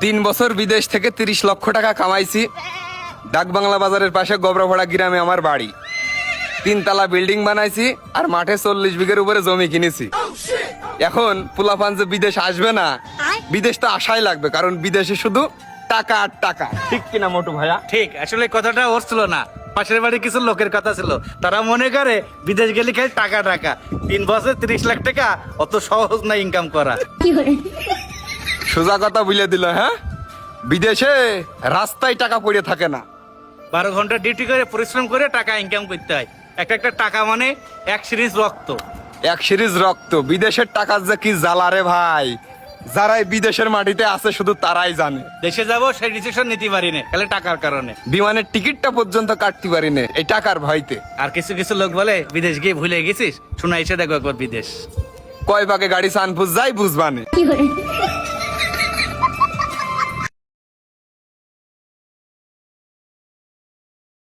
3 বছর বিদেশ থেকে 30 লক্ষ টাকা কামাইছি। ডাকবাংলা বাজারের পাশে গবরাপাড়া গ্রামে আমার বাড়ি। 3 তলা বিল্ডিং বানাইছি আর মাঠে 40 বিঘের উপরে জমি কিনেছি। এখন পোলাপান যে বিদেশ আসবে না, বিদেশ তো আশাই লাগবে, কারণ বিদেশে শুধু টাকা আর টাকা। ঠিক কিনা মোটু ভাইয়া? ঠিক, আসলে কথাটা ওর ছিল না, পাশের বাড়ি কিছু লোকের কথা ছিল। তারা মনে করে বিদেশ গেলে খালি টাকা টাকা। 3 বছর 30 লাখ টাকা অত সহজ না ইনকাম করা। সোজা কথা বুঝলে দিল। হ্যাঁ, বিদেশে রাস্তায় টাকা পড়ে থাকে না। 12 ঘন্টা ডিউটি করে পরিশ্রম করে টাকা ইনকাম করতে হয়। একটা একটা টাকা মানে এক সিরিজ রক্ত। এক সিরিজ রক্ত। বিদেশের টাকার যে কি জ্বালা রে ভাই, যারাই বিদেশের মাটিতে আছে শুধু তারাই জানে। দেশে যাব সেই ডিসিশন নিতে পারি না, খালি টাকার কারণে। বিমানের টিকিটটা পর্যন্ত কাটতে পারি না এই টাকার ভয়তে। আর কিছু কিছু লোক বলে বিদেশ গিয়ে ভুলে গেছিস, শোনা এসে দেখো একবার বিদেশ। কয় ভাগে গাড়ি সানফুস যাই বুঝবানে।